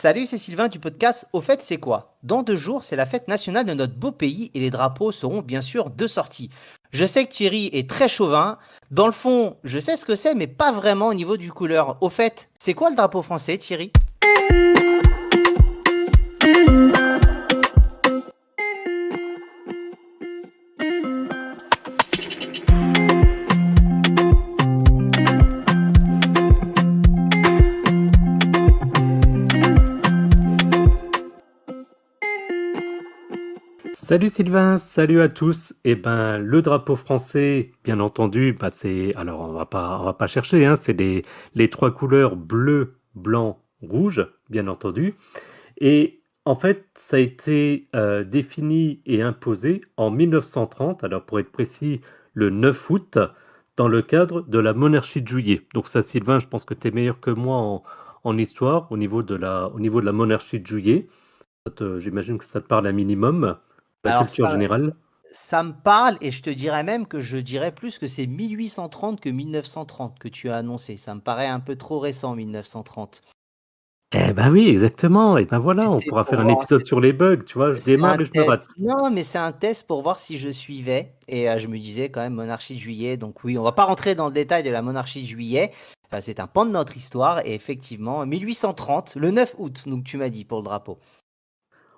Salut, c'est Sylvain du podcast Au fait, c'est quoi? Dans 2 jours, c'est la fête nationale de notre beau pays et les drapeaux seront bien sûr de sortie. Je sais que Thierry est très chauvin. Dans le fond, je sais ce que c'est, mais pas vraiment au niveau du couleur. Au fait, c'est quoi le drapeau français, Thierry? Salut Sylvain, salut à tous. Le drapeau français, bien entendu, c'est alors on va pas chercher, hein, c'est les trois couleurs bleu, blanc, rouge, bien entendu. Et en fait, ça a été défini et imposé en 1930, alors pour être précis, le 9 août, dans le cadre de la monarchie de Juillet. Donc ça, Sylvain, je pense que tu es meilleur que moi en histoire au niveau de la monarchie de Juillet. J'imagine que ça te parle un minimum, la Alors culture ça, générale. ça me parle et je te dirais même que je dirais plus que c'est 1830 que 1930 que tu as annoncé. Ça me paraît un peu trop récent, 1930. Eh ben oui, exactement. Et ben voilà, on C'était pourra pour faire un voir. épisode sur les bugs. Tu vois, je C'est un démarre et je me rate. test. Non, mais c'est un test pour voir si je suivais. Et je me disais quand même monarchie de juillet. Donc oui, on va pas rentrer dans le détail de la monarchie de juillet. C'est un pan de notre histoire. Et effectivement, 1830, le 9 août, donc tu m'as dit pour le drapeau.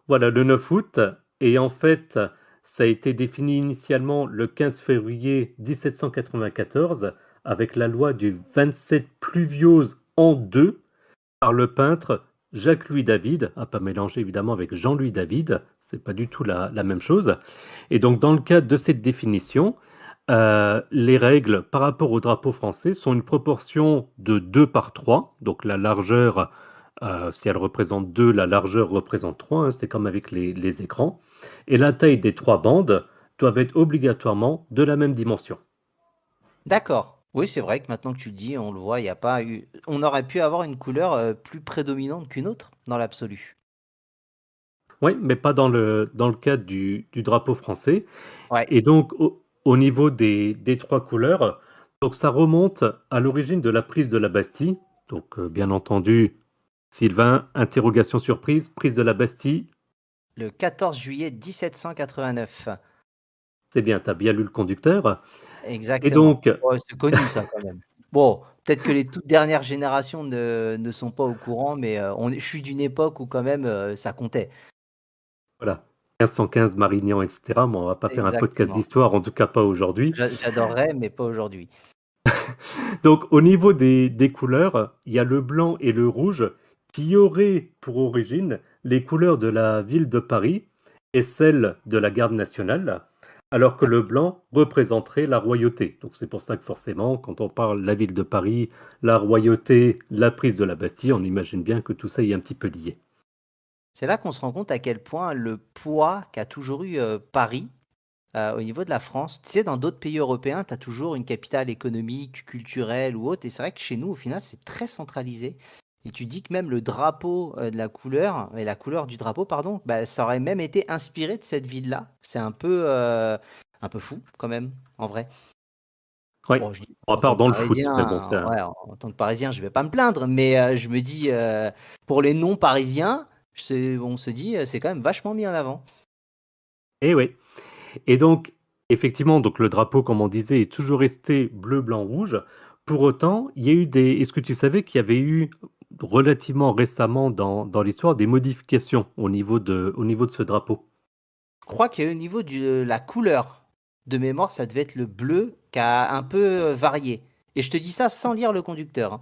Voilà, le 9 août. Et en fait, ça a été défini initialement le 15 février 1794 avec la loi du 27 pluviose en deux par le peintre Jacques-Louis David, à pas mélanger évidemment avec Jean-Louis David, c'est pas du tout la même chose. Et donc, dans le cadre de cette définition, les règles par rapport au drapeau français sont une proportion de 2 par 3. Donc, la largeur, si elle représente 2, la largeur représente 3, hein, c'est comme avec les écrans. Et la taille des trois bandes doivent être obligatoirement de la même dimension. D'accord. Oui, c'est vrai que maintenant que tu le dis, on le voit, il n'y a pas eu. On aurait pu avoir une couleur plus prédominante qu'une autre dans l'absolu. Oui, mais pas dans le cadre du drapeau français. Ouais. Et donc, au niveau des trois couleurs, donc ça remonte à l'origine de la prise de la Bastille. Donc, bien entendu, Sylvain, interrogation surprise, prise de la Bastille, Le 14 juillet 1789. c'est bien, tu as bien lu le conducteur. Et Exactement. donc, Ouais, c'est connu ça quand même. Bon, peut-être que les toutes dernières générations ne sont pas au courant, mais je suis d'une époque où quand même ça comptait. voilà, 1515, Marignan, etc. Bon, on va pas faire un podcast Exactement. d'histoire, en tout cas pas aujourd'hui. J'adorerais, mais pas aujourd'hui. Donc, au niveau des couleurs, il y a le blanc et le rouge qui auraient pour origine les couleurs de la ville de Paris et celles de la garde nationale, alors que le blanc représenterait la royauté. Donc, c'est pour ça que forcément, quand on parle de la ville de Paris, la royauté, la prise de la Bastille, on imagine bien que tout ça est un petit peu lié. C'est là qu'on se rend compte à quel point le poids qu'a toujours eu Paris au niveau de la France. Tu sais, dans d'autres pays européens, tu as toujours une capitale économique, culturelle ou autre. Et c'est vrai que chez nous, au final, c'est très centralisé. Et tu dis que même le drapeau de la couleur, et la couleur du drapeau, pardon, bah, ça aurait même été inspiré de cette ville-là. C'est un peu fou, quand même, en vrai. Oui, Bon, je dis, à en tant part que dans le foot, Parisien, mais bon, c'est un... ouais, en tant que Parisien, je vais pas me plaindre, mais je me dis, pour les non-Parisiens, on se dit, c'est quand même vachement mis en avant. Eh oui. Et donc, effectivement, donc le drapeau, comme on disait, est toujours resté bleu, blanc, rouge. Pour autant, il y a eu des... Est-ce que tu savais qu'il y avait eu relativement récemment dans l'histoire des modifications au niveau de ce drapeau? Je crois qu'au niveau de la couleur de mémoire, ça devait être le bleu qui a un peu varié. Et je te dis ça sans lire le conducteur, hein.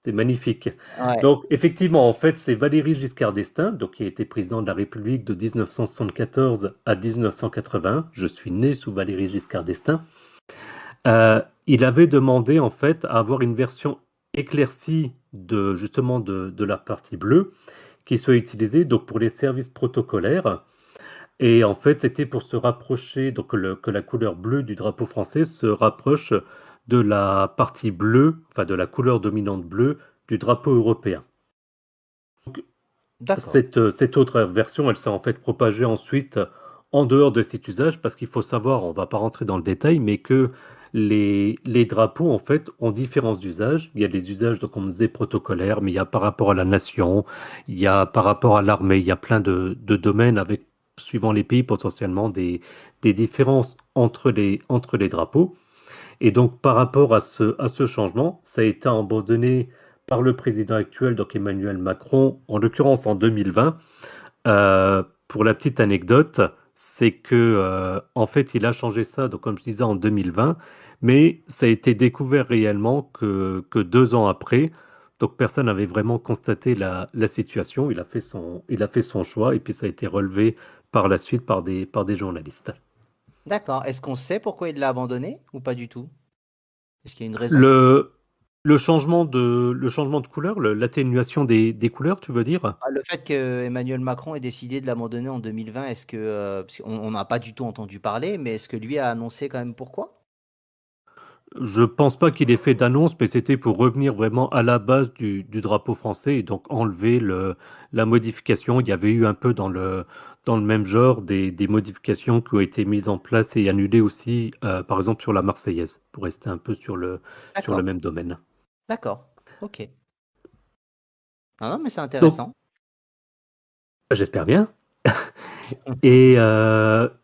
C'est magnifique. Ouais. Donc, effectivement, en fait, c'est Valéry Giscard d'Estaing, donc qui a été président de la République de 1974 à 1980. Je suis né sous Valéry Giscard d'Estaing. Il avait demandé en fait à avoir une version éclaircie de justement de la partie bleue qui soit utilisée donc pour les services protocolaires. Et en fait, c'était pour se rapprocher, donc que la couleur bleue du drapeau français se rapproche de la partie bleue, enfin de la couleur dominante bleue du drapeau européen. Donc, D'accord. cette autre version, elle s'est en fait propagée ensuite en dehors de cet usage, parce qu'il faut savoir, on ne va pas rentrer dans le détail, mais que les drapeaux, en fait, ont différents usages. Il y a des usages, donc, comme on disait, protocolaires, mais il y a par rapport à la nation, il y a par rapport à l'armée, il y a plein de domaines avec, suivant les pays, potentiellement des différences entre les drapeaux. Et donc, par rapport à ce changement, ça a été abandonné par le président actuel, donc Emmanuel Macron, en l'occurrence en 2020. Pour la petite anecdote, c'est que en fait, il a changé ça, donc comme je disais, en 2020, mais ça a été découvert réellement que 2 ans après. Donc personne n'avait vraiment constaté la situation. Il a fait son choix et puis ça a été relevé par la suite par des journalistes. D'accord. Est-ce qu'on sait pourquoi il l'a abandonné ou pas du tout? Est-ce qu'il y a une raison? Le, le changement de couleur, l'atténuation des couleurs, tu veux dire? Ah, le fait que Emmanuel Macron ait décidé de l'abandonner en 2020, est-ce que, parce qu'on n'a pas du tout entendu parler, mais est-ce que lui a annoncé quand même pourquoi? Je pense pas qu'il ait fait d'annonce, mais c'était pour revenir vraiment à la base du drapeau français et donc enlever la modification. Il y avait eu un peu dans le même genre des modifications qui ont été mises en place et annulées aussi, par exemple sur la Marseillaise, pour rester un peu sur le D'accord, même domaine. d'accord, ok. Ah non, mais c'est Donc, intéressant. j'espère bien. Et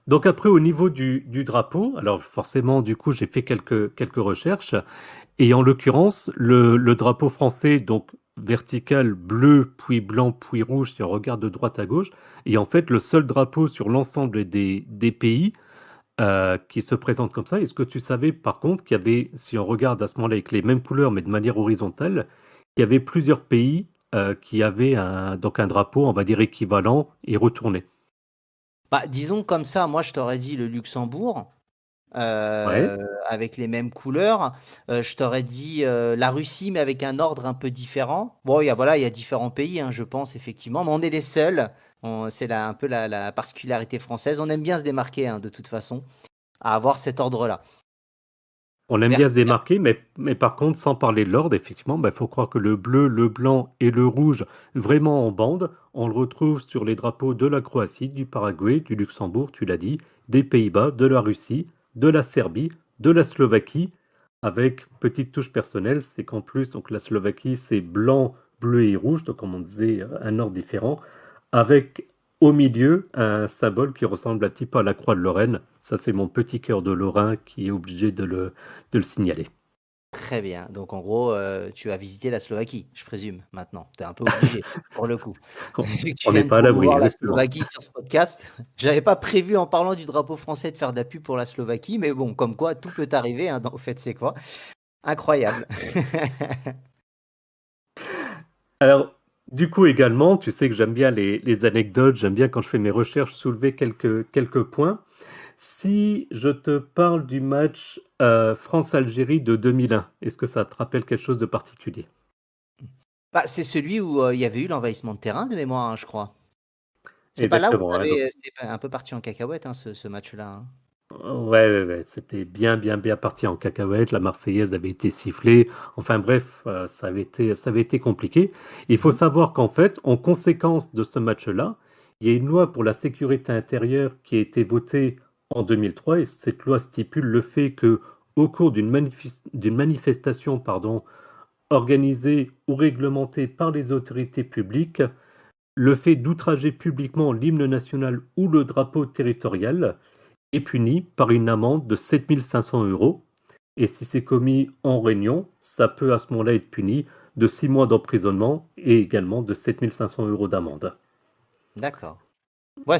donc après, au niveau du drapeau, alors forcément, du coup, j'ai fait quelques recherches. Et en l'occurrence, le drapeau français, donc vertical, bleu, puis blanc, puis rouge, si on regarde de droite à gauche, est en fait le seul drapeau sur l'ensemble des pays qui se présente comme ça. Est-ce que tu savais par contre qu'il y avait, si on regarde à ce moment-là avec les mêmes couleurs mais de manière horizontale, qu'il y avait plusieurs pays qui avaient donc un drapeau, on va dire, équivalent et retourné? Bah, disons comme ça, moi je t'aurais dit le Luxembourg, Ouais. avec les mêmes couleurs. Je t'aurais dit la Russie, mais avec un ordre un peu différent. Bon, voilà, il y a différents pays, hein, je pense, effectivement, mais on est les seuls. C'est un peu la particularité française. On aime bien se démarquer, hein, de toute façon, à avoir cet ordre-là. On aime bien se Vertical. démarquer, mais par contre, sans parler de l'ordre, effectivement, il faut croire que le bleu, le blanc et le rouge, vraiment en bande, on le retrouve sur les drapeaux de la Croatie, du Paraguay, du Luxembourg, tu l'as dit, des Pays-Bas, de la Russie, de la Serbie, de la Slovaquie, avec petite touche personnelle, c'est qu'en plus, donc la Slovaquie, c'est blanc, bleu et rouge, donc comme on disait, un ordre différent, avec au milieu un symbole qui ressemble un petit peu à la croix de Lorraine. Ça, c'est mon petit cœur de Lorrain qui est obligé de le signaler. Très bien. Donc en gros, tu as visité la Slovaquie, je présume, maintenant. Tu es un peu obligé, pour le coup. Vu que tu On n'est viens de pas à l'abri, promouvoir la exactement. Slovaquie sur ce podcast, j'avais pas prévu en parlant du drapeau français de faire de la pub pour la Slovaquie, mais bon, comme quoi tout peut arriver, hein, au fait, c'est quoi? Incroyable. Alors, du coup, également, tu sais que j'aime bien les anecdotes, j'aime bien quand je fais mes recherches soulever quelques points. Si je te parle du match France-Algérie de 2001, est-ce que ça te rappelle quelque chose de particulier? Bah, c'est celui où il y avait eu l'envahissement de terrain de mémoire, hein, je crois. C'est pas là où Exactement, hein, donc, c'était un peu parti en cacahuète, hein, ce match-là, hein. ouais, c'était bien parti en cacahuète. La Marseillaise avait été sifflée. Enfin bref, ça avait été compliqué. Il faut Mhm. savoir qu'en fait, en conséquence de ce match-là, il y a une loi pour la sécurité intérieure qui a été votée en 2003 et cette loi stipule le fait que, au cours d'une manifestation, pardon, organisée ou réglementée par les autorités publiques, le fait d'outrager publiquement l'hymne national ou le drapeau territorial est puni par une amende de 7 500 euros. Et si c'est commis en réunion, ça peut à ce moment-là être puni de 6 mois d'emprisonnement et également de 7 500 euros d'amende. D'accord. Ouais,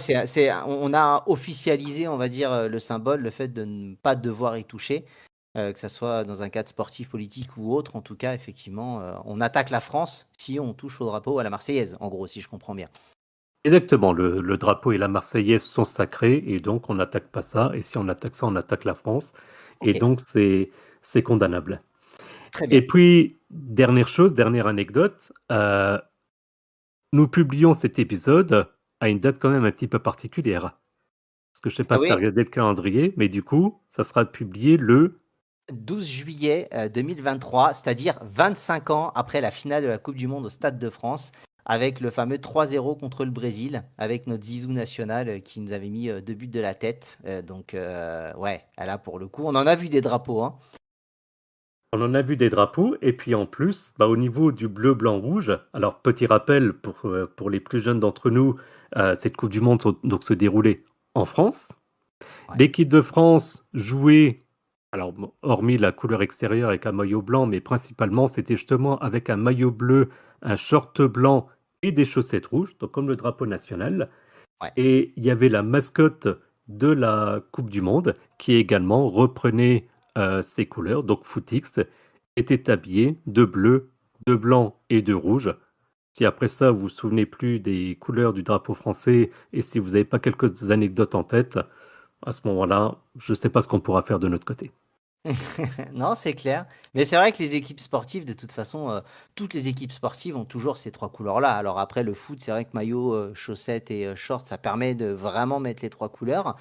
on a officialisé, on va dire, le symbole, le fait de ne pas devoir y toucher, que ça soit dans un cadre sportif, politique ou autre. En tout cas, effectivement, on attaque la France si on touche au drapeau ou à la Marseillaise, en gros, si je comprends bien. Exactement, le drapeau et la Marseillaise sont sacrés et donc on n'attaque pas ça. Et si on attaque ça, on attaque la France. Et Ok, donc c'est condamnable. très bien. Et puis, dernière chose, dernière anecdote, nous publions cet épisode à une date quand même un petit peu particulière. Parce que je sais pas Ah si tu as oui, regardé le calendrier, mais du coup, ça sera publié le 12 juillet 2023, c'est-à-dire 25 ans après la finale de la Coupe du Monde au Stade de France, avec le fameux 3-0 contre le Brésil, avec notre Zizou national qui nous avait mis 2 buts de la tête. Donc, ouais, là pour le coup, on en a vu des drapeaux, hein. On en a vu des drapeaux, et puis en plus, au niveau du bleu, blanc, rouge, alors petit rappel pour les plus jeunes d'entre nous, cette Coupe du Monde donc se déroulait en France. Ouais. L'équipe de France jouait, alors hormis la couleur extérieure avec un maillot blanc, mais principalement c'était justement avec un maillot bleu, un short blanc et des chaussettes rouges, donc comme le drapeau national. Ouais. Et il y avait la mascotte de la Coupe du Monde qui également reprenait ses couleurs. Donc Footix était habillé de bleu, de blanc et de rouge. Si après ça, vous vous souvenez plus des couleurs du drapeau français et si vous n'avez pas quelques anecdotes en tête, à ce moment-là, je ne sais pas ce qu'on pourra faire de notre côté. Non, c'est clair. Mais c'est vrai que les équipes sportives, de toute façon, toutes les équipes sportives ont toujours ces 3 couleurs-là. Alors après, le foot, c'est vrai que maillot, chaussettes et shorts, ça permet de vraiment mettre les 3 couleurs.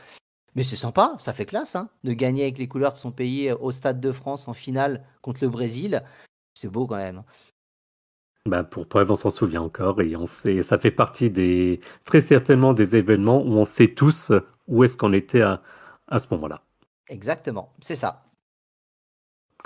Mais c'est sympa, ça fait classe, hein, de gagner avec les couleurs de son pays au Stade de France en finale contre le Brésil. C'est beau quand même. Pour preuve, on s'en souvient encore et on sait, ça fait partie très certainement des événements où on sait tous où est-ce qu'on était à ce moment-là. Exactement, c'est ça.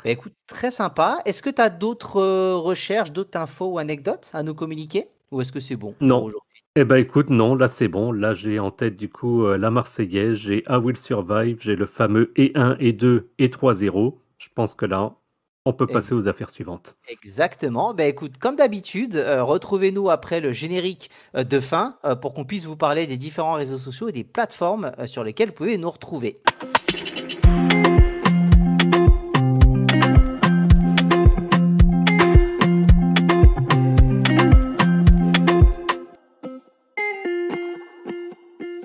Bah, écoute, très sympa. Est-ce que tu as d'autres recherches, d'autres infos ou anecdotes à nous communiquer? Ou est-ce que c'est bon pour Non. aujourd'hui? Eh ben écoute, non, là c'est bon. Là j'ai en tête du coup la Marseillaise, j'ai I Will Survive, j'ai le fameux et 1 et 2 et 3-0. Je pense que là, on peut passer Ex- aux affaires suivantes. Exactement. Bah, écoute, comme d'habitude, retrouvez-nous après le générique de fin pour qu'on puisse vous parler des différents réseaux sociaux et des plateformes sur lesquelles vous pouvez nous retrouver.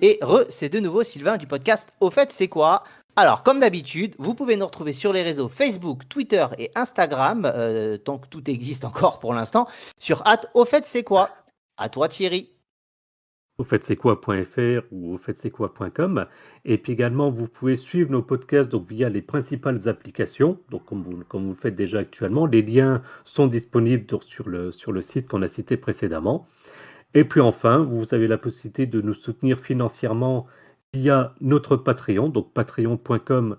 Et c'est de nouveau Sylvain du podcast Au fait c'est quoi? Alors comme d'habitude, vous pouvez nous retrouver sur les réseaux Facebook, Twitter et Instagram, tant que tout existe encore pour l'instant, sur @au fait c'est quoi? À toi Thierry. Au fait c'est quoi.fr ou au fait c'est quoi.com. Et puis également, vous pouvez suivre nos podcasts donc via les principales applications, donc comme vous le faites déjà actuellement. Les liens sont disponibles donc sur le site qu'on a cité précédemment. Et puis enfin, vous avez la possibilité de nous soutenir financièrement via notre Patreon, donc patreon.com/.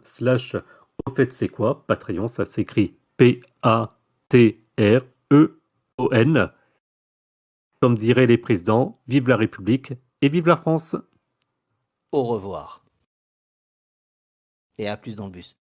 Au fait, c'est quoi? Patreon, ça s'écrit Patreon. Comme diraient les présidents, vive la République et vive la France! Au revoir. Et à plus dans le bus.